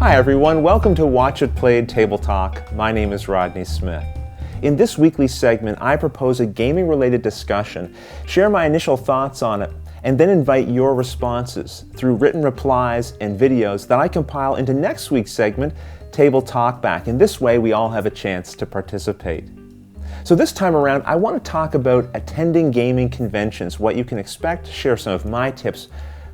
Hi everyone, welcome to Watch It Played Table Talk. My name is Rodney Smith. In this weekly segment, I propose a gaming-related discussion, share my initial thoughts on it, and then invite your responses through written replies and videos that I compile into next week's segment, Table Talk Back. In this way, we all have a chance to participate. So this time around, I want to talk about attending gaming conventions, what you can expect, share some of my tips,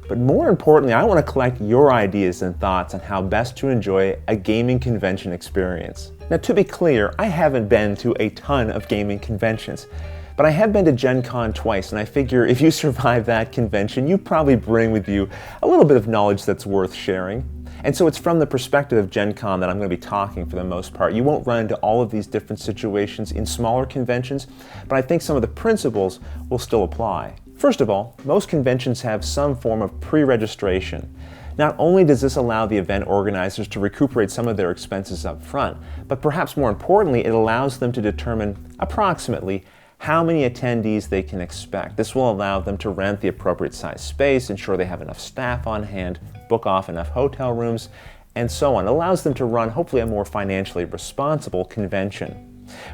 but more importantly, I want to collect your ideas and thoughts on how best to enjoy a gaming convention experience. Now, to be clear, I haven't been to a ton of gaming conventions, but I have been to Gen Con twice, and I figure if you survive that convention, you probably bring with you a little bit of knowledge that's worth sharing. And so it's from the perspective of Gen Con that I'm going to be talking for the most part. You won't run into all of these different situations in smaller conventions, but I think some of the principles will still apply. First of all, most conventions have some form of pre-registration. Not only does this allow the event organizers to recuperate some of their expenses up front, but perhaps more importantly, it allows them to determine approximately how many attendees they can expect. This will allow them to rent the appropriate size space, ensure they have enough staff on hand, book off enough hotel rooms, and so on. It allows them to run hopefully a more financially responsible convention.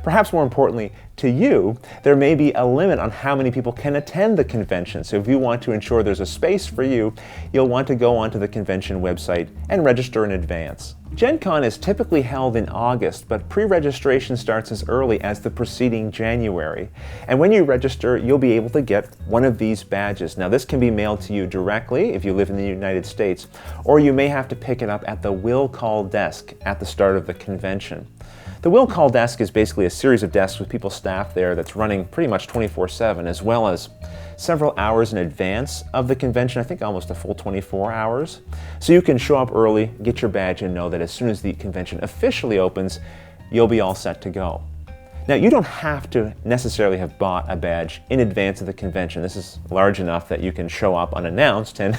Perhaps more importantly, to you, there may be a limit on how many people can attend the convention. So if you want to ensure there's a space for you, you'll want to go onto the convention website and register in advance. Gen Con is typically held in August, but pre-registration starts as early as the preceding January. And when you register, you'll be able to get one of these badges. Now, this can be mailed to you directly if you live in the United States, or you may have to pick it up at the will call desk at the start of the convention. The will call desk is basically a series of desks with people staffed there that's running pretty much 24/7, as well as several hours in advance of the convention, I think almost a full 24 hours. So you can show up early, get your badge, and know that as soon as the convention officially opens, you'll be all set to go. Now, you don't have to necessarily have bought a badge in advance of the convention. This is large enough that you can show up unannounced and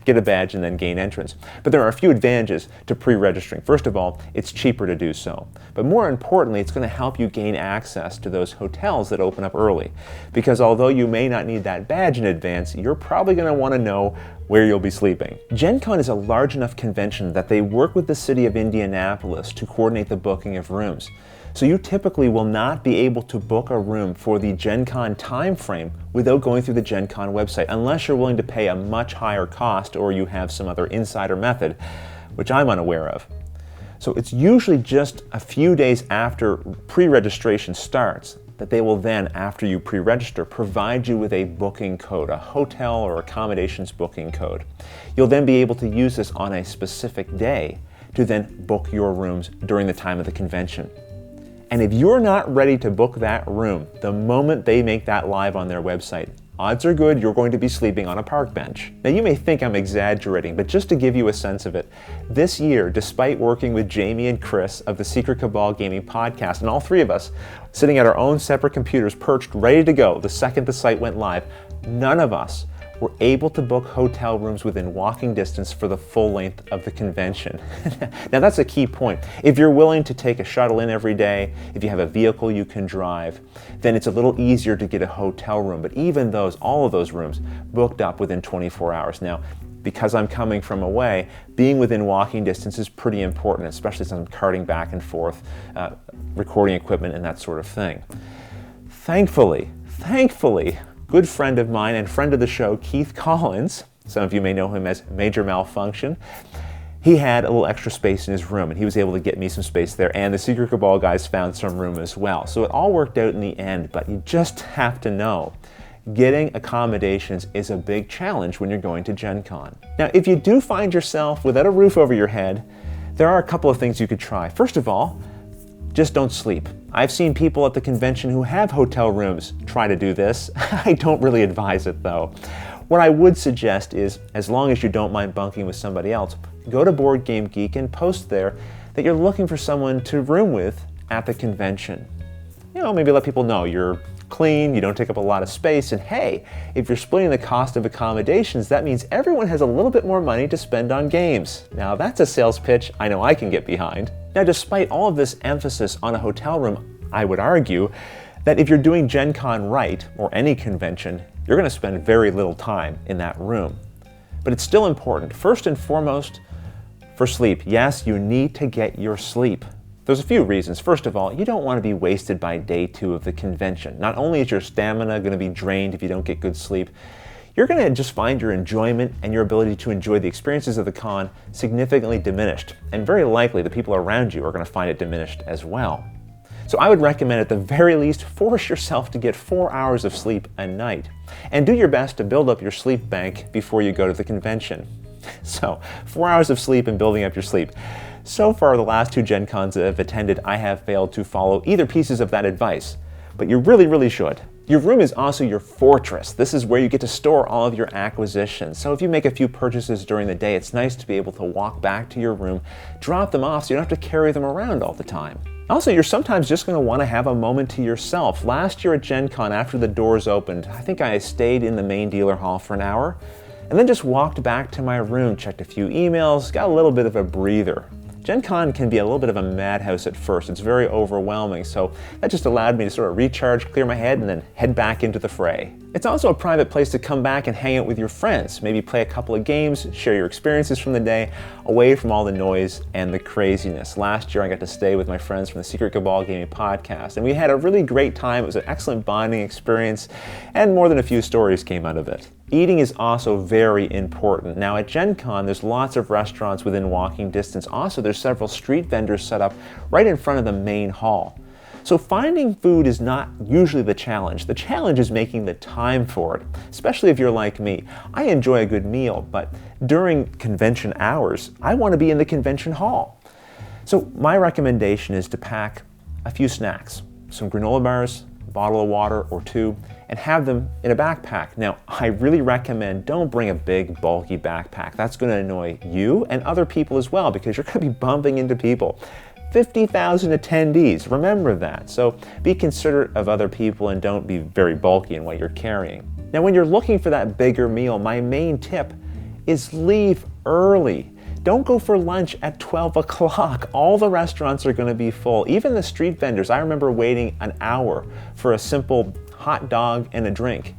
get a badge and then gain entrance. But there are a few advantages to pre-registering. First of all, it's cheaper to do so. But more importantly, it's going to help you gain access to those hotels that open up early. Because although you may not need that badge in advance, you're probably going to want to know where you'll be sleeping. Gen Con is a large enough convention that they work with the city of Indianapolis to coordinate the booking of rooms. So you typically will not be able to book a room for the Gen Con timeframe without going through the Gen Con website, unless you're willing to pay a much higher cost or you have some other insider method, which I'm unaware of. So it's usually just a few days after pre-registration starts that they will then, after you pre-register, provide you with a booking code, a hotel or accommodations booking code. You'll then be able to use this on a specific day to then book your rooms during the time of the convention. And if you're not ready to book that room the moment they make that live on their website, odds are good you're going to be sleeping on a park bench. Now, you may think I'm exaggerating, but just to give you a sense of it, this year, despite working with Jamie and Chris of the Secret Cabal Gaming podcast, and all three of us sitting at our own separate computers perched ready to go the second the site went live, none of us were able to book hotel rooms within walking distance for the full length of the convention. Now, that's a key point. If you're willing to take a shuttle in every day, if you have a vehicle you can drive, then it's a little easier to get a hotel room. But even those, all of those rooms booked up within 24 hours. Now, because I'm coming from away, being within walking distance is pretty important, especially since I'm carting back and forth, recording equipment and that sort of thing. Thankfully, good friend of mine and friend of the show, Keith Collins, some of you may know him as Major Malfunction, he had a little extra space in his room and he was able to get me some space there, and the Secret Cabal guys found some room as well. So it all worked out in the end, but you just have to know, getting accommodations is a big challenge when you're going to Gen Con. Now, if you do find yourself without a roof over your head, there are a couple of things you could try. First of all, just don't sleep. I've seen people at the convention who have hotel rooms try to do this. I don't really advise it though. What I would suggest is, as long as you don't mind bunking with somebody else, go to Board Game Geek and post there that you're looking for someone to room with at the convention. You know, maybe let people know you're clean, you don't take up a lot of space, and hey, if you're splitting the cost of accommodations, that means everyone has a little bit more money to spend on games. Now, that's a sales pitch I know I can get behind. Now, despite all of this emphasis on a hotel room, I would argue that if you're doing Gen Con right, or any convention, you're going to spend very little time in that room. But it's still important. First and foremost, For sleep, yes, you need to get your sleep. There's a few reasons. First of all, you don't want to be wasted by day 2 of the convention. Not only is your stamina going to be drained if you don't get good sleep, you're going to just find your enjoyment and your ability to enjoy the experiences of the con significantly diminished. And very likely the people around you are going to find it diminished as well. So I would recommend at the very least force yourself to get 4 hours of sleep a night. And do your best to build up your sleep bank before you go to the convention. So 4 hours of sleep and building up your sleep. So far, the last 2 Gen Cons that I've attended, I have failed to follow either pieces of that advice. But you really, really should. Your room is also your fortress. This is where you get to store all of your acquisitions. So if you make a few purchases during the day, it's nice to be able to walk back to your room, drop them off so you don't have to carry them around all the time. Also, you're sometimes just going to want to have a moment to yourself. Last year at Gen Con, after the doors opened, I think I stayed in the main dealer hall for an hour, and then just walked back to my room, checked a few emails, got a little bit of a breather. Gen Con can be a little bit of a madhouse at first. It's very overwhelming, so that just allowed me to sort of recharge, clear my head, and then head back into the fray. It's also a private place to come back and hang out with your friends, maybe play a couple of games, share your experiences from the day, away from all the noise and the craziness. Last year I got to stay with my friends from the Secret Cabal Gaming podcast, and we had a really great time. It was an excellent bonding experience, and more than a few stories came out of it. Eating is also very important. Now at Gen Con, there's lots of restaurants within walking distance. Also, there's several street vendors set up right in front of the main hall. So finding food is not usually the challenge. The challenge is making the time for it, especially if you're like me. I enjoy a good meal, but during convention hours, I want to be in the convention hall. So my recommendation is to pack a few snacks, some granola bars, a bottle of water or 2, and have them in a backpack. Now, I really recommend don't bring a big, bulky backpack. That's going to annoy you and other people as well because you're going to be bumping into people. 50,000 attendees, remember that. So be considerate of other people and don't be very bulky in what you're carrying. Now, when you're looking for that bigger meal, my main tip is leave early. Don't go for lunch at 12 o'clock. All the restaurants are going to be full. Even the street vendors. I remember waiting an hour for a simple hot dog and a drink.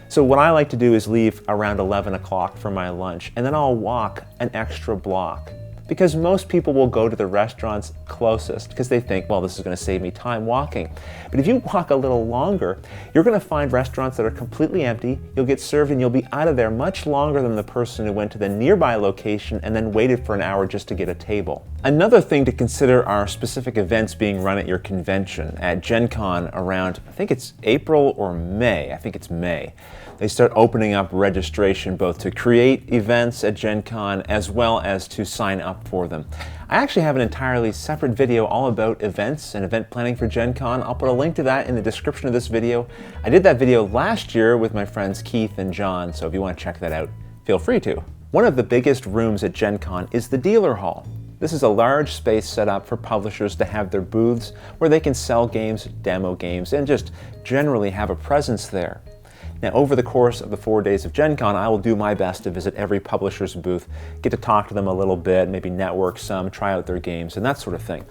So what I like to do is leave around 11 o'clock for my lunch, and then I'll walk an extra block. Because most people will go to the restaurants closest because they think, well, this is going to save me time walking. But if you walk a little longer, you're going to find restaurants that are completely empty, you'll get served, and you'll be out of there much longer than the person who went to the nearby location and then waited for an hour just to get a table. Another thing to consider are specific events being run at your convention. At Gen Con around, I think it's April or May, I think it's May. They start opening up registration both to create events at Gen Con as well as to sign up for them. I actually have an entirely separate video all about events and event planning for Gen Con. I'll put a link to that in the description of this video. I did that video last year with my friends Keith and John, so if you want to check that out, feel free to. One of the biggest rooms at Gen Con is the dealer hall. This is a large space set up for publishers to have their booths where they can sell games, demo games, and just generally have a presence there. Now, over the course of the 4 days of Gen Con, I will do my best to visit every publisher's booth, get to talk to them a little bit, maybe network some, try out their games, and that sort of thing.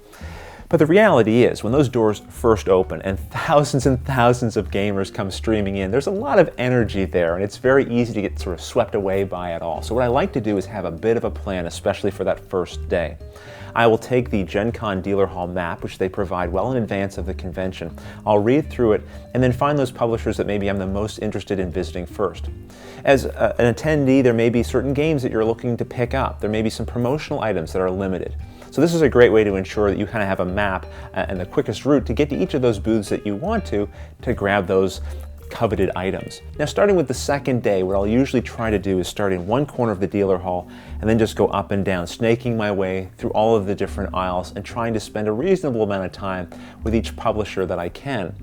But the reality is, when those doors first open and thousands of gamers come streaming in, there's a lot of energy there, and it's very easy to get sort of swept away by it all. So what I like to do is have a bit of a plan, especially for that first day. I will take the Gen Con dealer hall map, which they provide well in advance of the convention. I'll read through it and then find those publishers that maybe I'm the most interested in visiting first. As an attendee, there may be certain games that you're looking to pick up. There may be some promotional items that are limited. So this is a great way to ensure that you kind of have a map and the quickest route to get to each of those booths that you want to grab those coveted items. Now, starting with the second day, what I'll usually try to do is start in one corner of the dealer hall and then just go up and down, snaking my way through all of the different aisles and trying to spend a reasonable amount of time with each publisher that I can.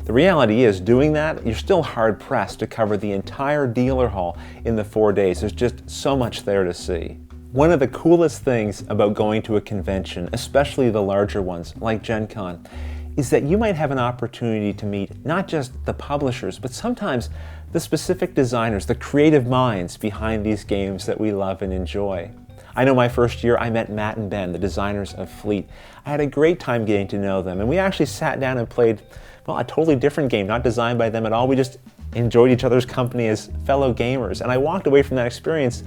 The reality is, doing that, you're still hard pressed to cover the entire dealer hall in the 4 days. There's just so much there to see. One of the coolest things about going to a convention, especially the larger ones like Gen Con, is that you might have an opportunity to meet not just the publishers, but sometimes the specific designers, the creative minds behind these games that we love and enjoy. I know my first year I met Matt and Ben, the designers of Fleet. I had a great time getting to know them, and we actually sat down and played, well, a totally different game, not designed by them at all. We just enjoyed each other's company as fellow gamers, and I walked away from that experience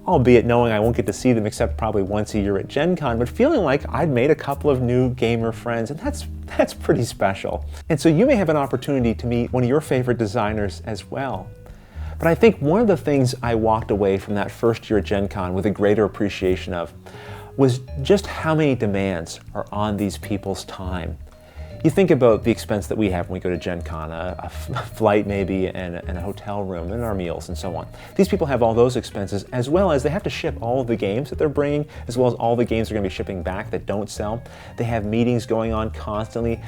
albeit knowing I won't get to see them except probably once a year at Gen Con, but feeling like I'd made a couple of new gamer friends, and that's pretty special. And so you may have an opportunity to meet one of your favorite designers as well. But I think one of the things I walked away from that first year at Gen Con with a greater appreciation of was just how many demands are on these people's time. You think about the expense that we have when we go to Gen Con, a flight maybe, and a hotel room, and our meals, and so on. These people have all those expenses, as well as they have to ship all of the games that they're bringing, as well as all the games they're going to be shipping back that don't sell. They have meetings going on constantly.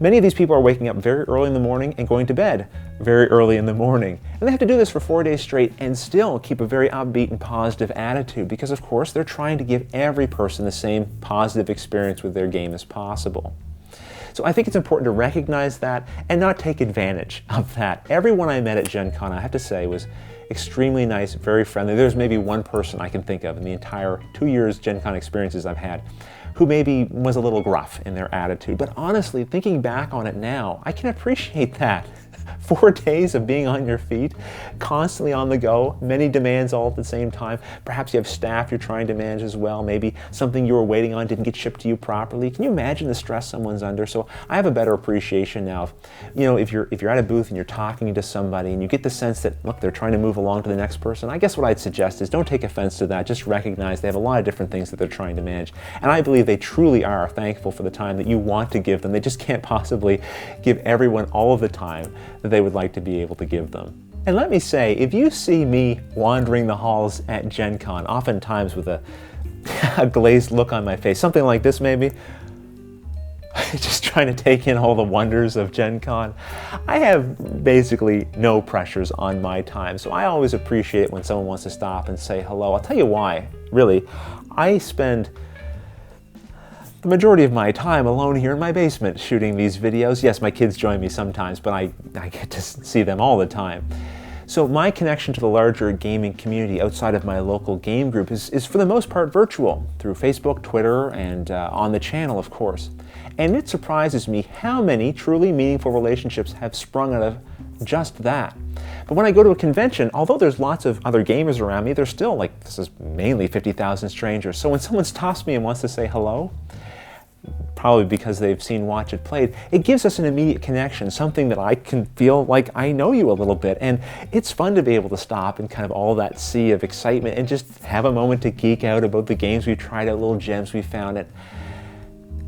Many of these people are waking up very early in the morning and going to bed very early in the morning. And they have to do this for 4 days straight and still keep a very upbeat and positive attitude because, of course, they're trying to give every person the same positive experience with their game as possible. So I think it's important to recognize that and not take advantage of that. Everyone I met at Gen Con, I have to say, was extremely nice, very friendly. There's maybe one person I can think of in the entire 2 years Gen Con experiences I've had who maybe was a little gruff in their attitude. But honestly, thinking back on it now, I can appreciate that. 4 days of being on your feet, constantly on the go, many demands all at the same time. Perhaps you have staff you're trying to manage as well. Maybe something you were waiting on didn't get shipped to you properly. Can you imagine the stress someone's under? So I have a better appreciation now of, if you're at a booth and you're talking to somebody and you get the sense that, look, they're trying to move along to the next person, I guess what I'd suggest is don't take offense to that. Just recognize they have a lot of different things that they're trying to manage. And I believe they truly are thankful for the time that you want to give them. They just can't possibly give everyone all of the time that they would like to be able to give them. And let me say, if you see me wandering the halls at Gen Con, oftentimes with a glazed look on my face, something like this maybe, just trying to take in all the wonders of Gen Con, I have basically no pressures on my time. So I always appreciate when someone wants to stop and say hello. I'll tell you why, really. I spend the majority of my time alone here in my basement shooting these videos. Yes, my kids join me sometimes, but I get to see them all the time. So my connection to the larger gaming community outside of my local game group is for the most part virtual, through Facebook, Twitter, and on the channel, of course. And it surprises me how many truly meaningful relationships have sprung out of just that. But when I go to a convention, although there's lots of other gamers around me, there's still, this is mainly 50,000 strangers. So when someone stops me and wants to say hello, probably because they've seen Watch It Played, it gives us an immediate connection, something that I can feel like I know you a little bit. And it's fun to be able to stop in kind of all that sea of excitement and just have a moment to geek out about the games we tried out, little gems we found. And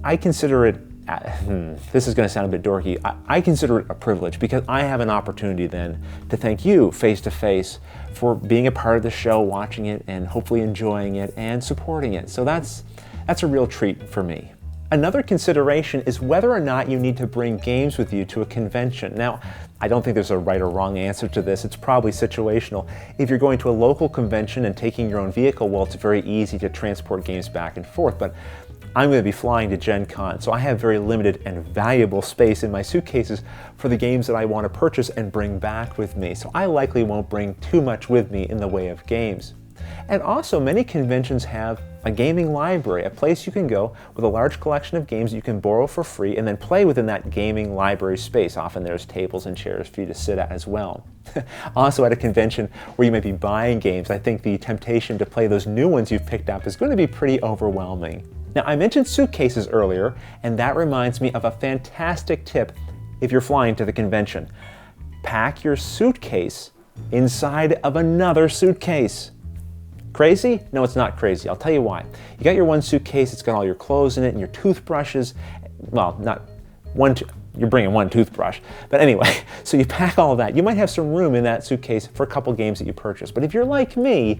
I consider it, this is going to sound a bit dorky, I consider it a privilege because I have an opportunity then to thank you face to face for being a part of the show, watching it, and hopefully enjoying it and supporting it. So that's a real treat for me. Another consideration is whether or not you need to bring games with you to a convention. Now, I don't think there's a right or wrong answer to this. It's probably situational. If you're going to a local convention and taking your own vehicle, well, it's very easy to transport games back and forth. But I'm going to be flying to Gen Con, so I have very limited and valuable space in my suitcases for the games that I want to purchase and bring back with me. So I likely won't bring too much with me in the way of games. And also, many conventions have a gaming library, a place you can go with a large collection of games that you can borrow for free and then play within that gaming library space. Often there's tables and chairs for you to sit at as well. Also, at a convention where you might be buying games, I think the temptation to play those new ones you've picked up is going to be pretty overwhelming. Now, I mentioned suitcases earlier, and that reminds me of a fantastic tip if you're flying to the convention. Pack your suitcase inside of another suitcase. Crazy? No, it's not crazy. I'll tell you why. You got your one suitcase, it's got all your clothes in it and your toothbrushes. Well, not one, you're bringing one toothbrush. But anyway, so you pack all of that. You might have some room in that suitcase for a couple games that you purchase. But if you're like me,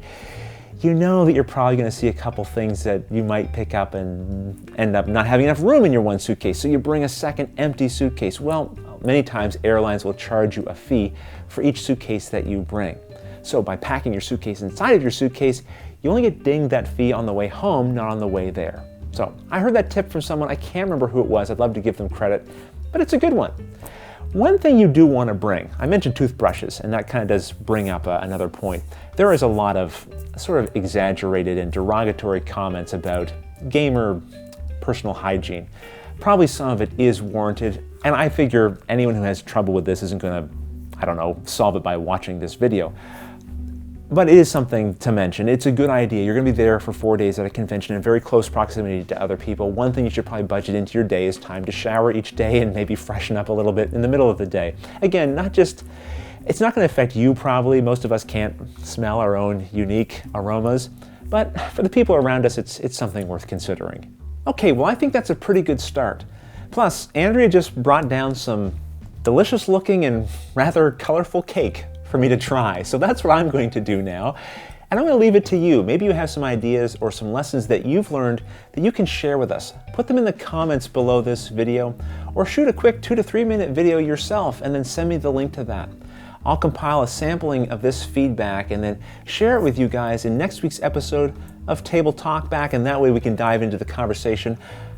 you know that you're probably going to see a couple things that you might pick up and end up not having enough room in your one suitcase. So you bring a second empty suitcase. Well, many times airlines will charge you a fee for each suitcase that you bring. So by packing your suitcase inside of your suitcase, you only get dinged that fee on the way home, not on the way there. So I heard that tip from someone, I can't remember who it was, I'd love to give them credit, but it's a good one. One thing you do want to bring, I mentioned toothbrushes, and that kind of does bring up another point. There is a lot of sort of exaggerated and derogatory comments about gamer personal hygiene. Probably some of it is warranted, and I figure anyone who has trouble with this isn't going to, solve it by watching this video. But it is something to mention. It's a good idea. You're going to be there for 4 days at a convention in very close proximity to other people. One thing you should probably budget into your day is time to shower each day and maybe freshen up a little bit in the middle of the day. Again, it's not going to affect you probably. Most of us can't smell our own unique aromas. But for the people around us, it's something worth considering. Okay, well, I think that's a pretty good start. Plus, Andrea just brought down some delicious looking and rather colorful cake for me to try. So that's what I'm going to do now. And I'm going to leave it to you. Maybe you have some ideas or some lessons that you've learned that you can share with us. Put them in the comments below this video, or shoot a quick 2 to 3 minute video yourself and then send me the link to that. I'll compile a sampling of this feedback and then share it with you guys in next week's episode of Table Talk Back, and that way we can dive into the conversation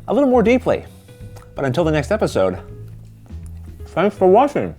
a little more deeply. But until the next episode, thanks for watching.